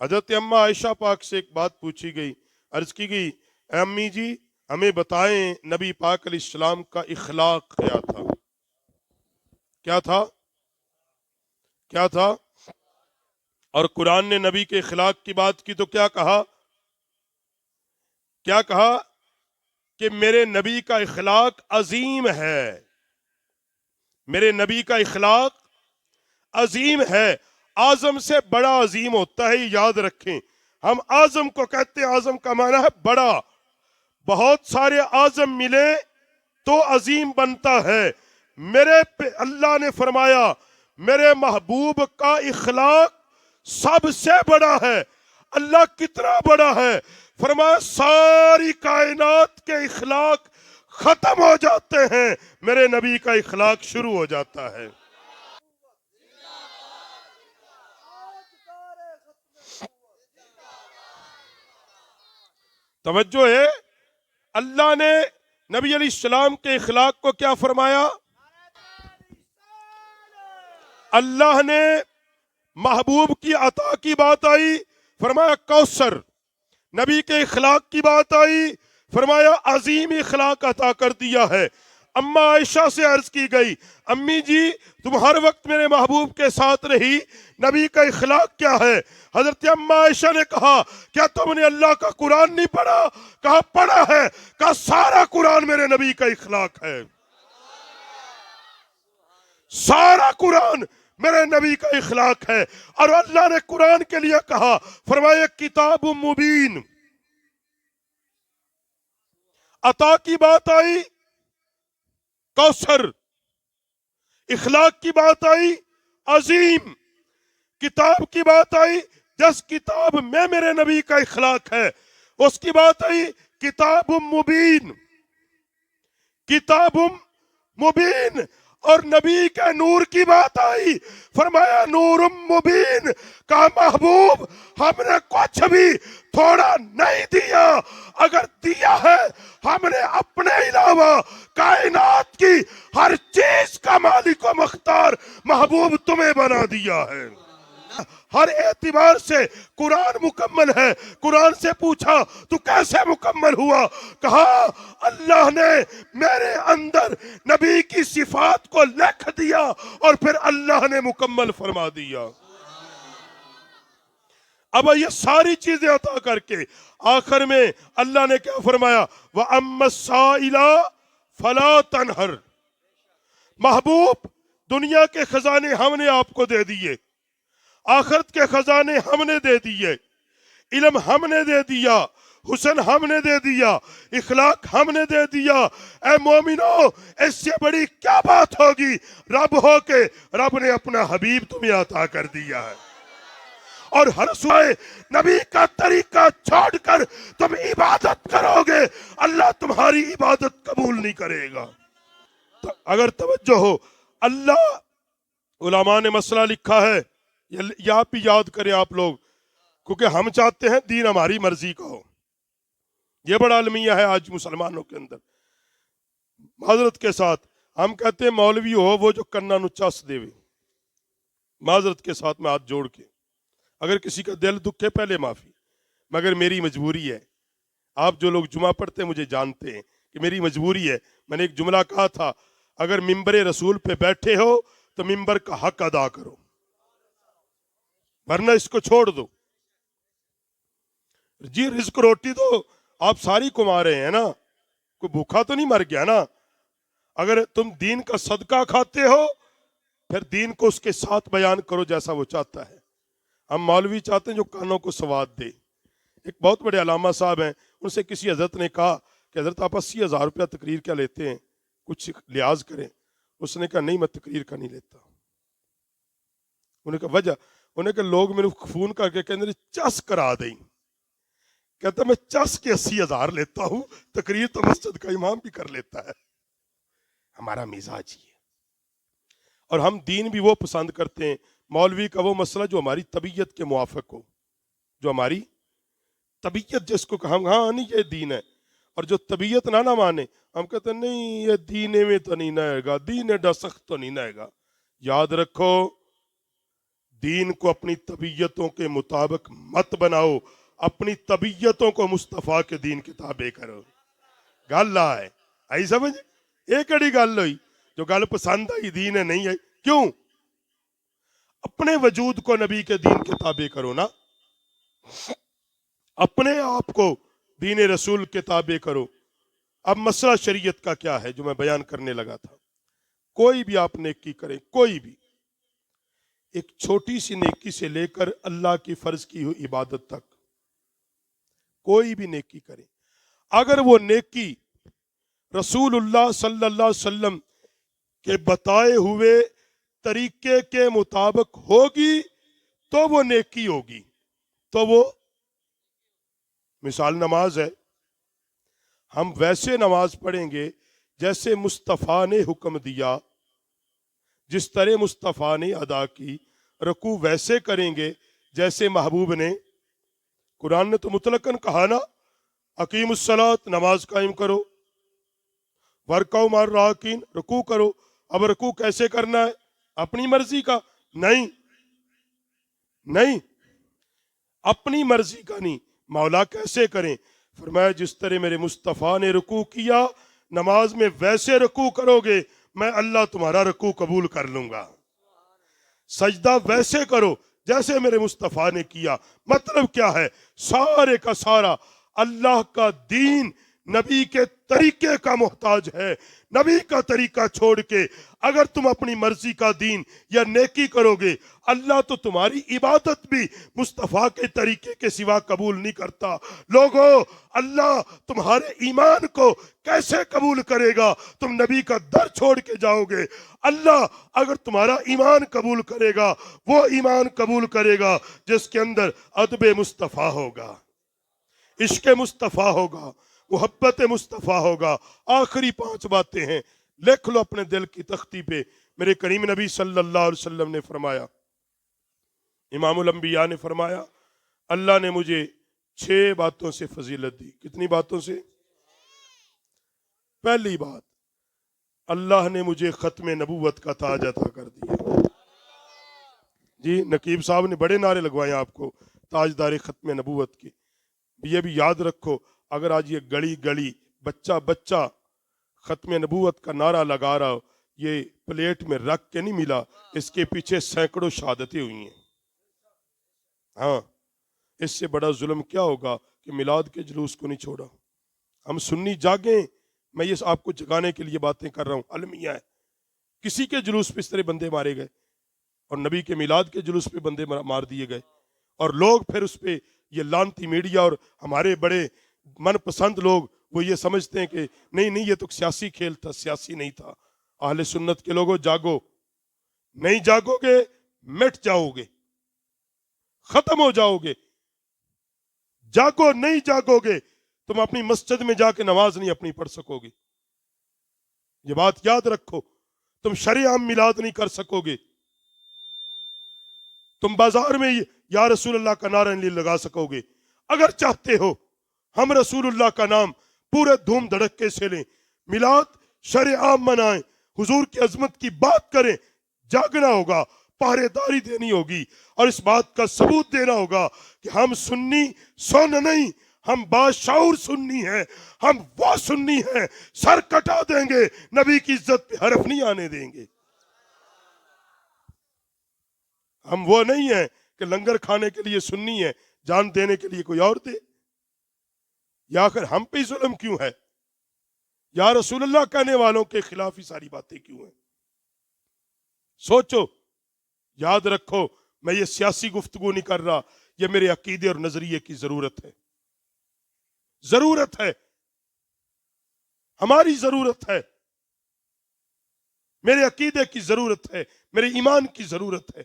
حضرت اما عائشہ پاک سے ایک بات پوچھی گئی، عرض کی گئی اے امی جی ہمیں بتائیں نبی پاک علیہ السلام کا اخلاق کیا تھا؟ کیا تھا؟ کیا تھا؟ اور قرآن نے نبی کے اخلاق کی بات کی تو کیا کہا؟ کیا کہا کہ میرے نبی کا اخلاق عظیم ہے، میرے نبی کا اخلاق عظیم ہے۔ اعظم سے بڑا عظیم ہوتا ہے، یہ یاد رکھیں۔ ہم اعظم کو کہتے ہیں، اعظم کا معنی ہے بڑا۔ بہت سارے اعظم ملے تو عظیم بنتا ہے۔ میرے پہ اللہ نے فرمایا میرے محبوب کا اخلاق سب سے بڑا ہے۔ اللہ کتنا بڑا ہے؟ فرمایا ساری کائنات کے اخلاق ختم ہو جاتے ہیں، میرے نبی کا اخلاق شروع ہو جاتا ہے۔ توجہ ہے، اللہ نے نبی علیہ السلام کے اخلاق کو کیا فرمایا؟ اللہ نے محبوب کی عطا کی بات آئی، فرمایا کوثر۔ نبی کے اخلاق کی بات آئی، فرمایا عظیم اخلاق عطا کر دیا ہے۔ اما عائشہ سے عرض کی گئی امی جی تم ہر وقت میرے محبوب کے ساتھ رہی، نبی کا اخلاق کیا ہے؟ حضرت اما عائشہ نے کہا کیا تم نے اللہ کا قرآن نہیں پڑھا؟ کہا پڑھا ہے۔ کہا سارا قرآن میرے نبی کا اخلاق ہے، سارا قرآن میرے نبی کا اخلاق ہے۔ اور اللہ نے قرآن کے لیے کہا، فرمایا کتاب مبین۔ عطا کی بات آئی کوثر، اخلاق کی بات آئی عظیم، کتاب کی بات آئی جس کتاب میں میرے نبی کا اخلاق ہے، اس کی بات آئی کتاب مبین، کتاب مبین۔ اور نبی کے نور کی بات آئی، فرمایا نور مبین۔ کہا محبوب ہم نے کچھ بھی تھوڑا نہیں دیا، اگر دیا ہے ہم نے اپنے علاوہ کائنات کی ہر چیز کا مالک و مختار محبوب تمہیں بنا دیا ہے۔ ہر اعتبار سے قرآن مکمل ہے۔ قرآن سے پوچھا تو کیسے مکمل ہوا؟ کہا اللہ نے میرے اندر نبی کی صفات کو لکھ دیا اور پھر اللہ نے مکمل فرما دیا۔ اب یہ ساری چیزیں عطا کر کے آخر میں اللہ نے کیا فرمایا؟ وَأَمَّا السَّائِلَ فَلَا تَنْهَرْ۔ محبوب دنیا کے خزانے ہم نے آپ کو دے دیے، آخرت کے خزانے ہم نے دے دیے، علم ہم نے دے دیا، حسن ہم نے دے دیا، اخلاق ہم نے دے دیا۔ اے مومنو اس سے بڑی کیا بات ہوگی رب ہو کے رب نے اپنا حبیب تمہیں عطا کر دیا ہے۔ اور ہر سوائے نبی کا طریقہ چھوڑ کر تم عبادت کرو گے، اللہ تمہاری عبادت قبول نہیں کرے گا۔ اگر توجہ ہو، اللہ علماء نے مسئلہ لکھا ہے، یہ آپ بھی یاد کریں آپ لوگ، کیونکہ ہم چاہتے ہیں دین ہماری مرضی کا ہو۔ یہ بڑا المیہ ہے آج مسلمانوں کے اندر۔ معذرت کے ساتھ ہم کہتے ہیں مولوی ہو وہ جو کنا نو چس دے وے، معذرت کے ساتھ میں ہاتھ جوڑ کے، اگر کسی کا دل دکھے پہلے معافی، مگر میری مجبوری ہے۔ آپ جو لوگ جمعہ پڑھتے ہیں مجھے جانتے ہیں کہ میری مجبوری ہے۔ میں نے ایک جملہ کہا تھا، اگر ممبر رسول پہ بیٹھے ہو تو ممبر کا حق ادا کرو، ورنہ اس کو چھوڑ دو۔ جی رزق روٹی تو آپ ساری کما رہے ہیں نا، کوئی بھوکا تو نہیں مر گیا نا۔ اگر تم دین کا صدقہ کھاتے ہو پھر دین کو اس کے ساتھ بیان کرو جیسا وہ چاہتا ہے۔ ہم مولوی چاہتے ہیں جو کانوں کو سواد دے۔ ایک بہت بڑے علامہ صاحب ہیں، ان سے کسی حضرت نے کہا کہ حضرت آپ 80,000 روپیہ تقریر کیا لیتے ہیں، کچھ لحاظ کریں۔ اس نے کہا نہیں میں تقریر کا نہیں لیتا۔ انہوں نے کہا وجہ؟ انہوں نے کہا لوگ میرے فون کر کے کہتے ہیں چس کرا دیں، کہتا میں چس کے 80,000 لیتا ہوں، تقریر تو مسجد کا امام بھی کر لیتا ہے۔ ہمارا مزاج یہ ہے۔ اور ہم دین بھی وہ پسند کرتے ہیں، مولوی کا وہ مسئلہ جو ہماری طبیعت کے موافق ہو، جو ہماری طبیعت جس کو ہم ہاں نہیں یہ دین ہے، اور جو طبیعت نہ مانے ہم کہتے ہیں نہیں یہ دینے میں تو نہیں نہے گا، دین ڈا سخت تو نہیں نہے گا۔ یاد رکھو دین کو اپنی طبیعتوں کے مطابق مت بناؤ، اپنی طبیعتوں کو مصطفیٰ کے دین کے تابع کرو۔ گل ہے آئی سمجھ؟ ایک کڑی گل ہوئی جو گل پسند آئی دین ہے نہیں آئی کیوں؟ اپنے وجود کو نبی کے دین کے تابع کرو نا، اپنے آپ کو دین رسول کے تابع کرو۔ اب مسئلہ شریعت کا کیا ہے جو میں بیان کرنے لگا تھا، کوئی بھی آپ نیکی کریں، کوئی بھی ایک چھوٹی سی نیکی سے لے کر اللہ کی فرض کی ہوئی عبادت تک کوئی بھی نیکی کریں، اگر وہ نیکی رسول اللہ صلی اللہ علیہ وسلم کے بتائے ہوئے طریقے کے مطابق ہوگی تو وہ نیکی ہوگی۔ تو وہ مثال نماز ہے، ہم ویسے نماز پڑھیں گے جیسے مصطفیٰ نے حکم دیا، جس طرح مصطفیٰ نے ادا کی، رکوع ویسے کریں گے جیسے محبوب نے۔ قرآن نے تو مطلقاً کہا نا اقیم الصلاۃ، نماز قائم کرو، ورکعوا مع الراکعین، رکوع کرو۔ اب رکوع کیسے کرنا ہے؟ اپنی مرضی کا نہیں، اپنی مرضی کا نہیں، مولا کیسے کریں؟ فرمایا جس طرح میرے مصطفیٰ نے رکوع کیا، نماز میں ویسے رکوع کرو گے میں اللہ تمہارا رکوع قبول کر لوں گا۔ سجدہ ویسے کرو جیسے میرے مصطفیٰ نے کیا۔ مطلب کیا ہے؟ سارے کا سارا اللہ کا دین نبی کے طریقے کا محتاج ہے۔ نبی کا طریقہ چھوڑ کے اگر تم اپنی مرضی کا دین یا نیکی کرو گے، اللہ تو تمہاری عبادت بھی مصطفیٰ کے طریقے کے سوا قبول نہیں کرتا۔ لوگو، اللہ تمہارے ایمان کو کیسے قبول کرے گا؟ تم نبی کا در چھوڑ کے جاؤ گے۔ اللہ اگر تمہارا ایمان قبول کرے گا، وہ ایمان قبول کرے گا جس کے اندر ادب مصطفیٰ ہوگا، عشق مصطفیٰ ہوگا، محبت مصطفیٰ ہوگا۔ آخری 5 باتیں ہیں، لکھ لو اپنے دل کی تختی پہ۔ میرے کریم نبی صلی اللہ علیہ وسلم نے فرمایا، امام الانبیاء نے فرمایا، اللہ نے مجھے 6 باتوں سے فضیلت دی۔ کتنی باتوں سے؟ پہلی بات، اللہ نے مجھے ختم نبوت کا تاج عطا کر دیا۔ جی نقیب صاحب نے بڑے نعرے لگوائے آپ کو تاجدار ختم نبوت کے۔ یہ بھی یاد رکھو، اگر آج یہ گلی گلی بچہ ختم نبوت کا نعرہ لگا رہا ہو، یہ پلیٹ میں رکھ کے نہیں ملا، اس کے پیچھے سینکڑوں شہادتیں ہوئی ہیں۔ ہاں، اس سے بڑا ظلم کیا ہوگا کہ میلاد کے جلوس کو نہیں چھوڑا۔ ہم سنی جاگیں، میں یہ آپ کو جگانے کے لیے باتیں کر رہا ہوں، المیہ ہے۔ کسی کے جلوس پہ اس طرح بندے مارے گئے، اور نبی کے میلاد کے جلوس پہ بندے مار دیے گئے، اور لوگ پھر اس پہ یہ لانتی میڈیا اور ہمارے بڑے من پسند لوگ وہ یہ سمجھتے ہیں کہ نہیں یہ تو سیاسی کھیل تھا۔ سیاسی نہیں تھا۔ اہل سنت کے لوگوں جاگو، نہیں جاگو گے مٹ جاؤ گے، ختم ہو جاؤ گے۔ جاگو، نہیں جاگو گے تم اپنی مسجد میں جا کے نماز نہیں اپنی پڑھ سکو گے۔ یہ بات یاد رکھو، تم شرع عام میلاد نہیں کر سکو گے، تم بازار میں یا رسول اللہ کا نعرہ نہیں لگا سکو گے۔ اگر چاہتے ہو ہم رسول اللہ کا نام پورے دھوم دھڑکے سے لیں، میلاد شرع عام منائیں، حضور کی عظمت کی بات کریں، جاگنا ہوگا، پہرے داری دینی ہوگی، اور اس بات کا ثبوت دینا ہوگا کہ ہم سنی سن نہیں، ہم باشعور سنی ہیں، ہم وہ سنی ہیں سر کٹا دیں گے، نبی کی عزت پہ حرف نہیں آنے دیں گے۔ ہم وہ نہیں ہیں کہ لنگر کھانے کے لیے سنی ہے، جان دینے کے لیے کوئی اور دے۔ یا آخر ہم پہ ظلم کیوں ہے؟ یا رسول اللہ کہنے والوں کے خلاف ہی ساری باتیں کیوں ہیں؟ سوچو، یاد رکھو، میں یہ سیاسی گفتگو نہیں کر رہا، یہ میرے عقیدے اور نظریے کی ضرورت ہے۔ ضرورت ہے، ہماری ضرورت ہے، میرے عقیدے کی ضرورت ہے، میرے ایمان کی ضرورت ہے۔